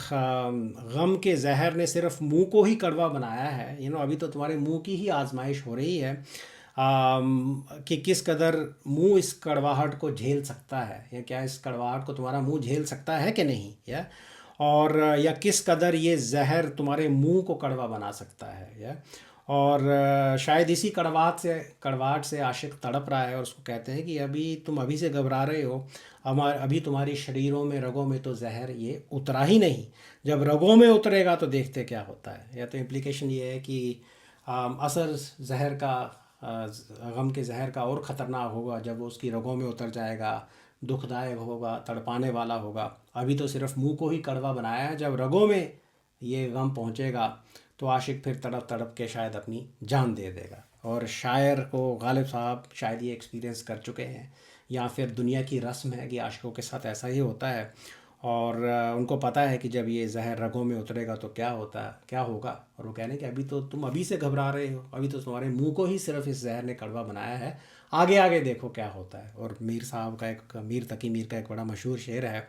गम के जहर ने सिर्फ मुंह को ही कड़वा बनाया है, अभी तो तुम्हारे मुंह की ही आजमाइश हो रही है, कि किस कदर मुंह इस कड़वाहट को झेल सकता है, या क्या इस कड़वाहट को तुम्हारा मुंह झेल सकता है कि नहीं, और या किस कदर ये जहर तुम्हारे मुंह को कड़वा बना सकता है। और शायद इसी कड़वाहट से आशिक तड़प रहा है, और उसको कहते हैं कि तुम अभी से घबरा रहे हो, अभी तुम्हारी शरीरों में, रगों में तो जहर ये उतरा ही नहीं, जब रगों में उतरेगा तो देखते क्या होता है। या तो इम्प्लिकेशन ये है कि असर जहर का, गम के जहर का और ख़तरनाक होगा जब वो उसकी रगों में उतर जाएगा, दुखदायक होगा, तड़पाने वाला होगा। अभी तो सिर्फ मुंह को ही कड़वा बनाया है, जब रगों में ये गम पहुंचेगा तो आशिक फिर तड़प तड़प के शायद अपनी जान दे देगा। और शायर को, गालिब साहब शायद ये एक्सपीरियंस कर चुके हैं, या फिर दुनिया की रस्म है कि आशिकों के साथ ऐसा ही होता है, और उनको पता है कि जब ये जहर रगों में उतरेगा तो क्या होगा। और वो कहने कि अभी तो तुम अभी से घबरा रहे हो, अभी तो तुम्हारे मुंह को ही सिर्फ इस जहर ने कड़वा बनाया है, आगे आगे देखो क्या होता है। और मीर तकी मीर का एक बड़ा मशहूर शेर है,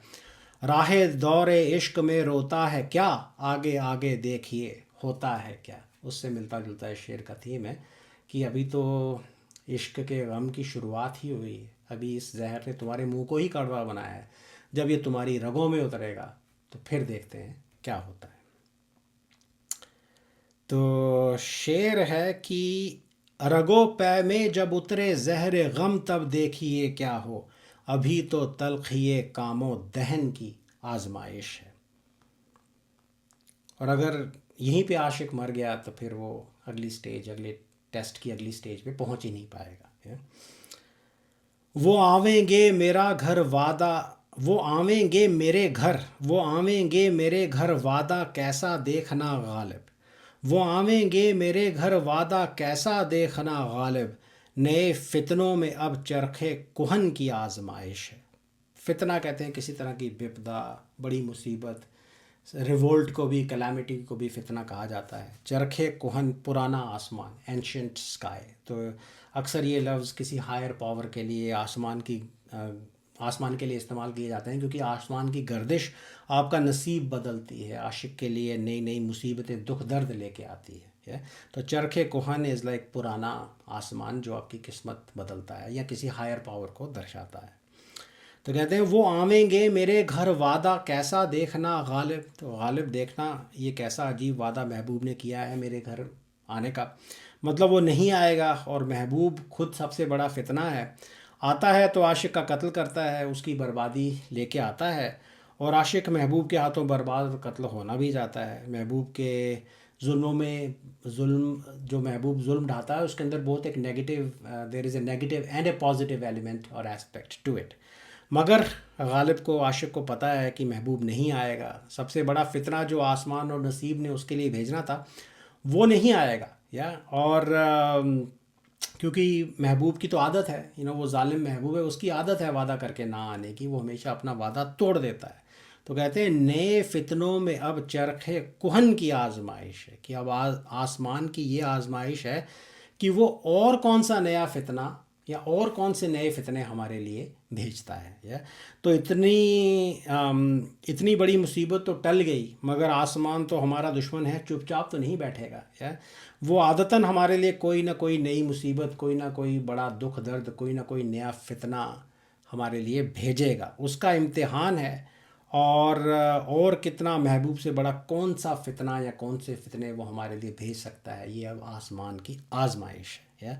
राहे दौरे इश्क में रोता है क्या, आगे आगे देखिए होता है क्या। उससे मिलता जुलता इस शेर का थीम है कि अभी तो इश्क के गम की शुरुआत ही हुई है, अभी इस जहर ने तुम्हारे मुंह को ही कड़वा बनाया है, जब ये तुम्हारी रगों में उतरेगा तो फिर देखते हैं क्या होता है। तो शेर है कि रगो पै में जब उतरे ज़हरे गम तब देखिए क्या हो, अभी तो तलखिए कामो दहन की आजमाइश है। और अगर यहीं पे आशिक मर गया तो फिर वो अगले टेस्ट की अगली स्टेज पे पहुंच ही नहीं पाएगा। वो आवेंगे मेरा घर वादा, वो आवेंगे मेरे घर, वो आवेंगे मेरे घर वादा कैसा देखना गालिब, वो आवेंगे मेरे घर वादा कैसा देखना गालिब, नए फितनों में अब चरखे कुहन की आजमाइश है। फितना कहते हैं किसी तरह की विपदा, बड़ी मुसीबत, रिवोल्ट को भी, कैलामिटी को भी फितना कहा जाता है। चरखे कुहन, पुराना आसमान, एंशंट स्काई। तो अक्सर ये लफ्ज़ किसी हायर पावर के लिए, आसमान के लिए इस्तेमाल किए जाते हैं, क्योंकि आसमान की गर्दिश आपका नसीब बदलती है, आशिक के लिए नई नई मुसीबतें, दुख दर्द लेके आती है। तो चरखे कुहन इज़ लाइक पुराना आसमान जो आपकी किस्मत बदलता है, या किसी हायर पावर को दर्शाता है। तो कहते हैं वो आवेंगे मेरे घर वादा कैसा देखना गालिब। तो गालिब देखना, ये कैसा अजीब वादा महबूब ने किया है मेरे घर आने का। मतलब वो नहीं आएगा, और महबूब खुद सबसे बड़ा फितना है। आता है तो आशिक का कत्ल करता है, उसकी बर्बादी लेके आता है। और आशिक महबूब के हाथों बर्बाद और कत्ल होना भी जाता है। महबूब के जुल्मों में जुल्म, जो महबूब जुल्म ढाता है उसके अंदर बहुत एक negative, there is a negative and a positive element और एस्पेक्ट टू इट। मगर गालिब को, आशिक को पता है कि महबूब नहीं आएगा। सबसे बड़ा फितना जो आसमान और नसीब ने उसके लिए भेजना था वो नहीं आएगा। या और क्योंकि महबूब की तो आदत है, वो जालिम महबूब है, उसकी आदत है वादा करके ना आने की। वो हमेशा अपना वादा तोड़ देता है। तो कहते हैं नए फितनों में अब चरखे कुहन की आजमाइश है, कि अब आसमान की ये आजमाइश है कि वो और कौन सा नया फितना या और कौन से नए फितने हमारे लिए भेजता है। या तो इतनी बड़ी मुसीबत तो टल गई, मगर आसमान तो हमारा दुश्मन है, चुपचाप तो नहीं बैठेगा। या वो आदतन हमारे लिए कोई ना कोई नई मुसीबत, कोई ना कोई बड़ा दुख दर्द, कोई ना कोई नया फितना हमारे लिए भेजेगा। उसका इम्तिहान है। और कितना महबूब से बड़ा कौन सा फितना या कौन से फितने वो हमारे लिए भेज सकता है, ये अब आसमान की आजमाइश है। या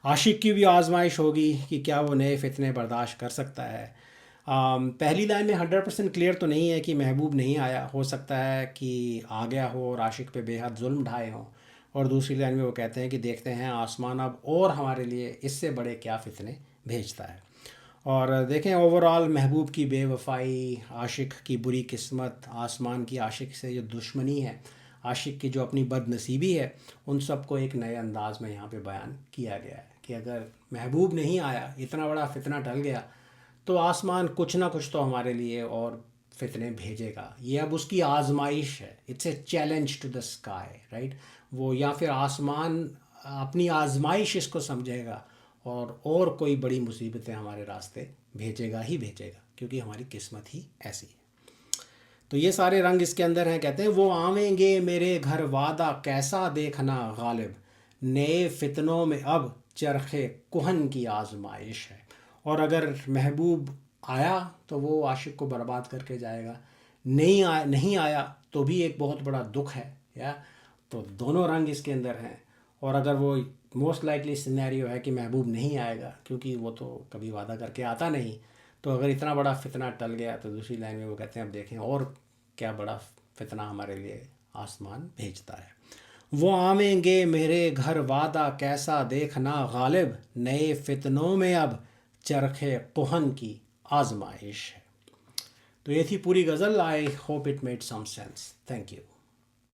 आशिक की भी आजमाइश होगी कि क्या वो नए फितने बर्दाश्त कर सकता है। पहली लाइन में 100% क्लियर तो नहीं है कि महबूब नहीं आया, हो सकता है कि आ गया हो और आशिक पे बेहद जुल्म ढाए हों। और दूसरी लाइन में वो कहते हैं कि देखते हैं आसमान अब और हमारे लिए इससे बड़े क्या फितने भेजता है। और देखें ओवरऑल महबूब की बेवफाई, आशिक की बुरी किस्मत, आसमान की आशिक से जो दुश्मनी है, आशिक की जो अपनी बदनसीबी है, उन सब को एक नए अंदाज में यहाँ पे बयान किया गया है कि अगर महबूब नहीं आया, इतना बड़ा फितना टल गया, तो आसमान कुछ ना कुछ तो हमारे लिए और फितने भेजेगा। ये अब उसकी आजमाइश है। It's a challenge to the sky, right. वो या फिर आसमान अपनी आजमाइश इसको समझेगा और कोई बड़ी मुसीबतें हमारे रास्ते भेजेगा ही भेजेगा, क्योंकि हमारी किस्मत ही ऐसी है। तो ये सारे रंग इसके अंदर हैं। कहते हैं वो आवेंगे मेरे घर वादा कैसा देखना गालिब, नए फितनों में अब चरखे कुहन की आजमाइश है। और अगर महबूब आया तो वो आशिक को बर्बाद करके जाएगा, नहीं आया तो भी एक बहुत बड़ा दुख है। या तो दोनों रंग इसके अंदर हैं। और अगर वो मोस्ट लाइकली सिनेरियो है कि महबूब नहीं आएगा, क्योंकि वो तो कभी वादा करके आता नहीं, तो अगर इतना बड़ा फितना टल गया तो दूसरी लाइन में वो कहते हैं अब देखें और क्या बड़ा फितना हमारे लिए आसमान भेजता है। वो आवेंगे मेरे घर वादा कैसा देखना गालिब, नए फितनों में अब चरखे कुहन की आजमाइश है। तो ये थी पूरी गज़ल। I hope it made some sense. Thank you.